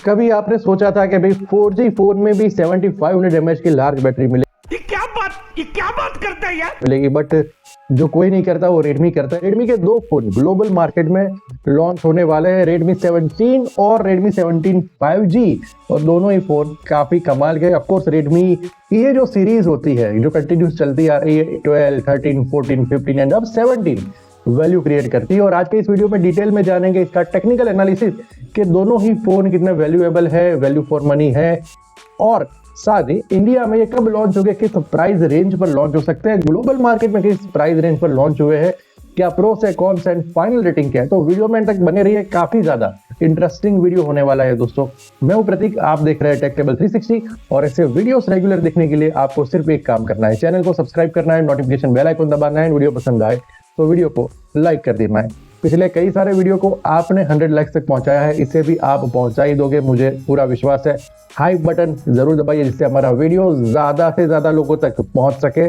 कभी आपने सोचा था कि भाई 4G फोन में भी 7500 mAh की लार्ज बैटरी ये क्या बात करता है यार। मिलेगी? बट जो कोई नहीं करता वो रेडमी करता है। रेडमी के दो फोन ग्लोबल मार्केट में लॉन्च होने वाले हैं, रेडमी 17 और रेडमी 17 5G, और दोनों ही फोन काफी कमाल के। ऑफकोर्स रेडमी की ये जो सीरीज होती है जो कंटिन्यूस चलती आ रही है 12, 13, 14, 15 एंड अब 17 वैल्यू क्रिएट करती है। और आज के इस वीडियो में डिटेल में जानेंगे इसका टेक्निकल एनालिसिस कि दोनों ही फोन कितने वैल्यूएबल है, वैल्यू फॉर मनी है, और साथ ही इंडिया में ये कब लॉन्च हो गए, किस प्राइस रेंज पर लॉन्च हो सकते हैं, ग्लोबल मार्केट में किस प्राइस रेंज पर लॉन्च हुए हैं, क्या प्रोस है, कॉन्स एंड फाइनल रेटिंग क्या है। तो वीडियो में तक बने रहिए, काफी ज्यादा इंटरेस्टिंग वीडियो होने वाला है दोस्तों। मैं हूं प्रतीक, आप देख रहे हैं टेक टेबल 360, और ऐसे वीडियोस रेगुलर देखने के लिए आपको सिर्फ एक काम करना है, चैनल को सब्सक्राइब करना है, नोटिफिकेशन बेल आइकन दबाना है, वीडियो पसंद आए तो वीडियो को लाइक कर देना है। पिछले कई सारे वीडियो को आपने 100 लाइक्स तक पहुंचाया है, इसे भी आप पहुंचा ही दोगे, मुझे पूरा विश्वास है। हाइप बटन जरूर दबाइए जिससे हमारा वीडियो ज्यादा से ज्यादा लोगों तक पहुंच सके,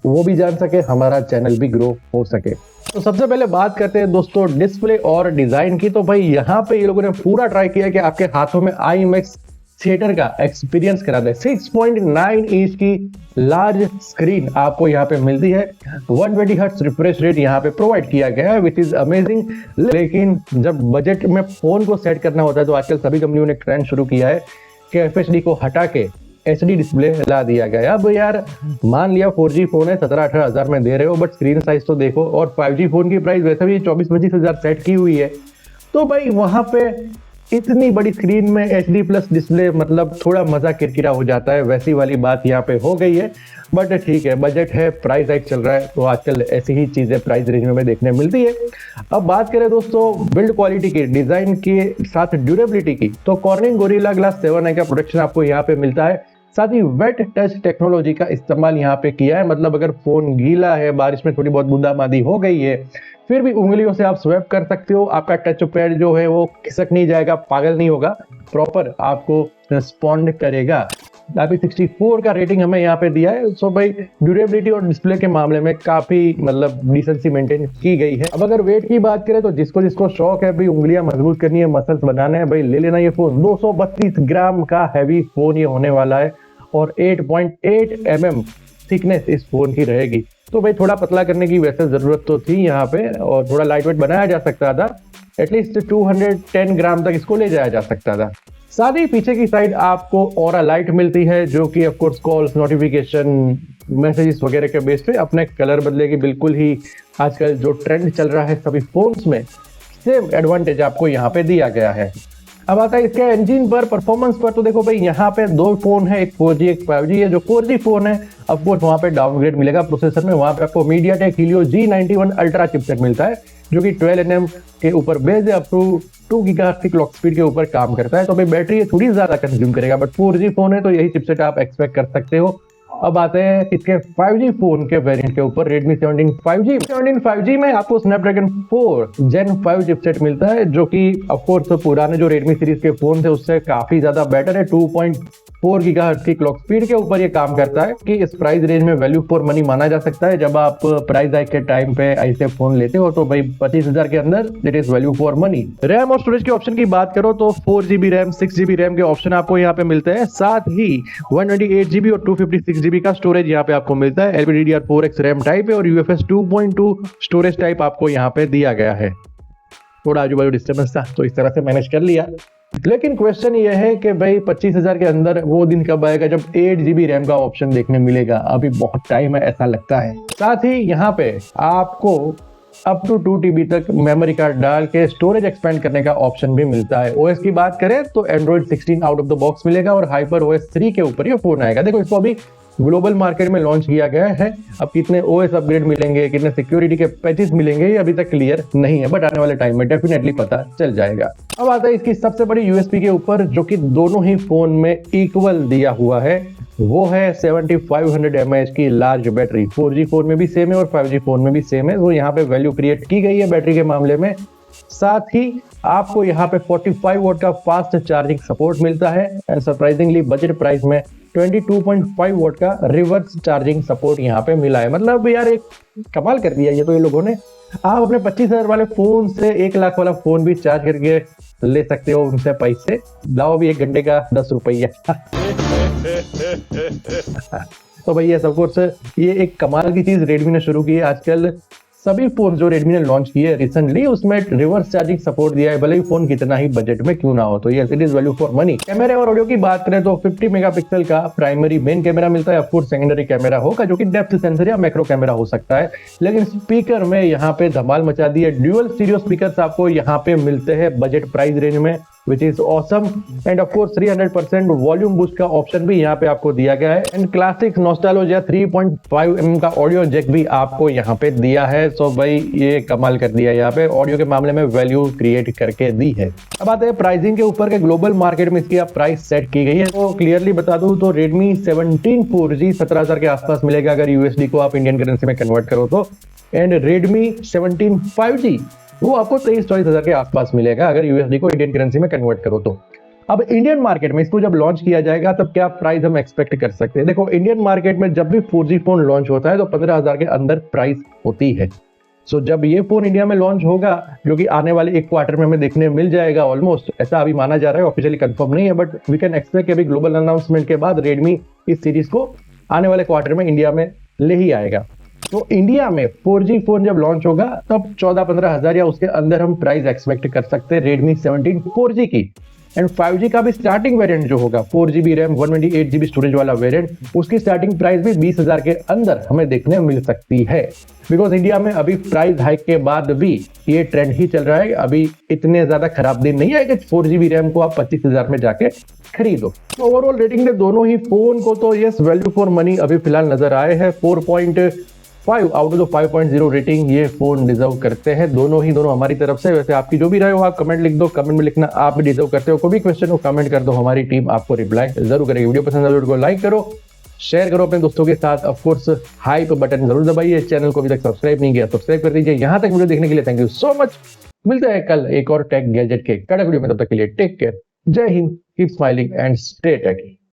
वो भी जान सके, हमारा चैनल भी ग्रो हो सके। तो सबसे पहले बात करते हैं दोस्तों डिस्प्ले और डिजाइन की। तो भाई यहाँ पे ये लोगों ने पूरा ट्राई किया कि आपके हाथों में IMX थिएटर का एक्सपीरियंस करा दे। 6.9 इंच की लार्ज स्क्रीन आपको यहाँ पे मिलती है, 120 हर्ट्ज रिफ्रेश रेट यहाँ पे प्रोवाइड किया गया है, विच इज अमेजिंग। लेकिन जब बजट में फोन को सेट करना होता है तो आजकल सभी कंपनियों ने ट्रेंड शुरू किया है कि FHD को हटा के HD डिस्प्ले ला दिया गया। अब यार मान लिया 4G फोन है, 17-18 हजार में दे रहे हो, बट स्क्रीन साइज तो देखो, और 5G फोन की प्राइस वैसे भी 24-25 हजार सेट की हुई है। तो भाई वहां पे इतनी बड़ी स्क्रीन में HD प्लस डिस्प्ले, मतलब थोड़ा मजा किरकिरा हो जाता है, वैसी वाली बात यहाँ पे हो गई है। बट ठीक है, बजट है, प्राइस हाइक चल रहा है, तो आजकल ऐसी ही चीजें प्राइस रेंज में देखने मिलती है। अब बात करें दोस्तों बिल्ड क्वालिटी की, डिजाइन के साथ ड्यूरेबिलिटी की, तो कॉर्निंग गोरिल्ला ग्लास 7i का प्रोटेक्शन आपको यहाँ पे मिलता है। साथ ही वेट टच टेक्नोलॉजी का इस्तेमाल यहाँ पे किया है, मतलब अगर फोन गीला है, बारिश में थोड़ी बहुत बूंदाबांदी हो गई है, फिर भी उंगलियों से आप स्वैप कर सकते हो, आपका टच पैड जो है वो खिसक नहीं जाएगा, पागल नहीं होगा, प्रॉपर आपको रिस्पॉन्ड करेगा। IP64 का रेटिंग हमें यहाँ पे दिया है। सो भाई ड्यूरेबिलिटी और डिस्प्ले के मामले में काफी मतलब डिसेंसी मेंटेन की गई है। अब अगर वेट की बात करें तो जिसको जिसको शौक है भाई उंगलियां मजबूत करनी है, मसल्स बनाने हैं, भाई ले लेना ये फोन। 232 ग्राम का हैवी फोन ये होने वाला है, और 8.8 mm थिकनेस इस फोन की रहेगी। तो भाई थोड़ा पतला करने की वैसे जरूरत तो थी यहाँ पे, और थोड़ा लाइट वेट बनाया जा सकता था, एटलीस्ट 210 ग्राम तक इसको ले जाया जा सकता था। साथ ही पीछे की साइड आपको ऑरा लाइट मिलती है, जो कि of course calls, notification, messages वगैरह के बेस पे अपने कलर बदलेगी। बिल्कुल ही आजकल जो ट्रेंड चल रहा है सभी फोन्स में, सेम एडवांटेज आपको यहाँ पे दिया गया है। अब आता है इसके इंजन पर, परफॉर्मेंस पर। तो देखो भाई यहाँ पे दो फोन है, एक 4G एक 5G है। जो 4G फोन है ऑफ कोर्स वहाँ पे डाउनग्रेड मिलेगा प्रोसेसर में, वहाँ पे आपको MediaTek Helio G91 ultra chipset मिलता है, जो कि 12 nm के ऊपर बेस्ड है, अप टू 2 GHz की क्लॉक स्पीड के ऊपर काम करता है। तो भाई बैटरी थोड़ी ज्यादा कंज्यूम करेगा, बट 4G फोन है तो यही चिपसेट आप एक्सपेक्ट कर सकते हो। अब आते हैं इसके 5G फोन के वेरिएंट के ऊपर, Redmi 17 5G। 17 5G में आपको Snapdragon 4 Gen 5 चिपसेट मिलता है, जो कि ऑफ कोर्स पुराने जो Redmi सीरीज के फोन थे उससे काफी ज्यादा बेटर है। 2.4 GHz की क्लॉक स्पीड के ऊपर ये काम करता है, कि इस प्राइस रेंज में वैल्यू फॉर मनी माना जा सकता है। जब आप प्राइस हाइक के टाइम पे ऐसे फोन लेते हो तो भाई 25,000 के अंदर it is value for money. RAM और स्टोरेज के ऑप्शन की बात करो तो 4GB रैम, 6GB रैम के ऑप्शन आपको यहाँ पे मिलते हैं। साथ ही 128GB और 256GB का स्टोरेज यहाँ पे आपको मिलता है। LPDDR4X रैम टाइप है, और UFS 2.2 स्टोरेज टाइप आपको यहाँ पे दिया गया है। थोड़ा आजू बाजू डिस्टर्बेंस था तो इस तरह से मैनेज कर लिया। लेकिन क्वेश्चन ये है कि भाई 25,000 के अंदर वो दिन कब आएगा जब 8GB रैम का ऑप्शन देखने मिलेगा? अभी बहुत टाइम है ऐसा लगता है। साथ ही यहाँ पे आपको अप टू 2TB तक मेमोरी कार्ड डाल के स्टोरेज एक्सपेंड करने का ऑप्शन भी मिलता है। OS की बात करें तो Android 16 out of the box मिलेगा, और HyperOS 3 के ऊपर ये फोन आएगा। देखो इसको अभी ग्लोबल मार्केट में लॉन्च किया गया है, अब कितने OS अपग्रेड मिलेंगे, कितने सिक्योरिटी के पैचेस मिलेंगे, ये अभी तक क्लियर नहीं है, बट आने वाले टाइम में डेफिनेटली पता चल जाएगा। अब आता है इसकी सबसे बड़ी USP के ऊपर, जो कि दोनों ही फोन में इक्वल दिया हुआ है, वो है 7500 mAh की लार्ज बैटरी। 4G फोन में भी सेम है और 5G फोन में भी सेम है। वो यहाँ पे वैल्यू क्रिएट की गई है बैटरी के मामले में। साथ ही आपको यहाँ पे 45 वोट का फास्ट चार्जिंग सपोर्ट मिलता है एंड सरप्राइजिंगली बजट प्राइस में 22.5 वोट का रिवर्स चार्जिंग सपोर्ट यहाँ पे मिला है। मतलब यार एक कमाल कर दिया ये तो ये लोगों ने। आप अपने 25,000 वाले फोन से 1 लाख वाला फोन भी चार्ज करके ले सकते हो उनसे पैसे, लाओ भी 1 घंटे का 10 रुपया। तो भैया सब कुछ ये एक कमाल की चीज रेडमी ने शुरू की है। आजकल सभी फोन जो रेडमी ने लॉन्च किए रिसेंटली उसमें रिवर्स चार्जिंग सपोर्ट दिया है, भले ही फोन कितना ही बजट में क्यों ना हो। तो yes, it is value for money. कैमरे और ऑडियो की बात करें तो 50 मेगापिक्सल का प्राइमरी मेन कैमरा मिलता है। ऑफ कोर्स सेकेंडरी कैमरा होगा जो कि डेप्थ सेंसर या मैक्रो कैमरा हो सकता है। लेकिन स्पीकर में यहाँ पे धमाल मचा दी है। ड्यूअल स्टीरियो स्पीकर्स आपको यहाँ पे मिलते हैं बजट प्राइस रेंज में, which is awesome and of course 300% volume boost का ऑप्शन भी यहाँ पे आपको दिया गया है एंड क्लासिक नॉस्टैल्जिया 3.5 mm का ऑडियो जैक भी आपको यहाँ पे दिया है। सो भाई ये कमाल कर दिया, यहाँ पे ऑडियो के मामले में वैल्यू क्रिएट करके दी है। अब आते हैं प्राइसिंग के ऊपर के ग्लोबल मार्केट में इसकी आप प्राइस सेट की गई है। तो क्लियरली बता दूं तो Redmi 17 4G 17,000 के आसपास मिलेगा अगर यूएसडी को आप इंडियन करेंसी में कन्वर्ट करो तो, एंड Redmi 17 5G वो आपको 23-24,000 के आसपास मिलेगा अगर यूएसडी को इंडियन करेंसी में कन्वर्ट करो तो। अब इंडियन मार्केट में इसको जब लॉन्च किया जाएगा तब क्या प्राइस हम एक्सपेक्ट कर सकते हैं। देखो इंडियन मार्केट में जब भी 4G फोन लॉन्च होता है तो 15,000 के अंदर प्राइस होती है। सो जब ये फोन इंडिया में लॉन्च होगा जो कि आने वाले 1 क्वार्टर में हमें देखने मिल जाएगा ऑलमोस्ट, ऐसा अभी माना जा रहा है, ऑफिशियली कंफर्म नहीं है बट वी कैन एक्सपेक्ट अभी ग्लोबल अनाउंसमेंट के बाद रेडमी इस सीरीज को आने वाले क्वार्टर में इंडिया में ले ही आएगा। तो इंडिया में 4G फोन जब लॉन्च होगा तब 14-15 हजार या उसके अंदर हम प्राइस एक्सपेक्ट कर सकते हैं Redmi 17 4G की। एंड 5G का भी स्टार्टिंग वेरिएंट जो होगा 4GB रैम 128GB स्टोरेज वाला वेरिएंट, उसकी स्टार्टिंग प्राइस भी 20,000 के अंदर हमें देखने मिल सकती है। बिकॉज इंडिया में अभी प्राइस हाइक के बाद भी ये ट्रेंड ही चल रहा है। अभी इतने ज्यादा खराब दिन नहीं है कि 4GB रैम को आप 25,000 में जाके खरीदो। तो ओवरऑल रेटिंग में दोनों ही फोन को तो यस वैल्यू फॉर मनी अभी फिलहाल नजर आए हैं। 4.5 आउट ऑफ 5.0 रेटिंग ये फोन डिजर्व करते हैं दोनों हमारी तरफ से। वैसे आपकी जो भी राय हो आप कमेंट लिख दो, कमेंट में लिखना आप भी डिजर्व करते हो। कोई भी क्वेश्चन हो कमेंट कर दो, हमारी टीम आपको रिप्लाई जरूर करेगी। वीडियो पसंद है वीडियो को लाइक करो, शेयर करो अपने दोस्तों के साथ। ऑफ कोर्स हाइप बटन जरूर दबाइए, चैनल को अभी तक सब्सक्राइब नहीं किया सब्सक्राइब कर दीजिए। यहां तक वीडियो देखने के लिए थैंक यू सो मच। मिलते हैं कल एक और टेक गैजेट के कड़क वीडियो में, तब तक के लिए टेक केयर, जय हिंद, keep smiling and stay take.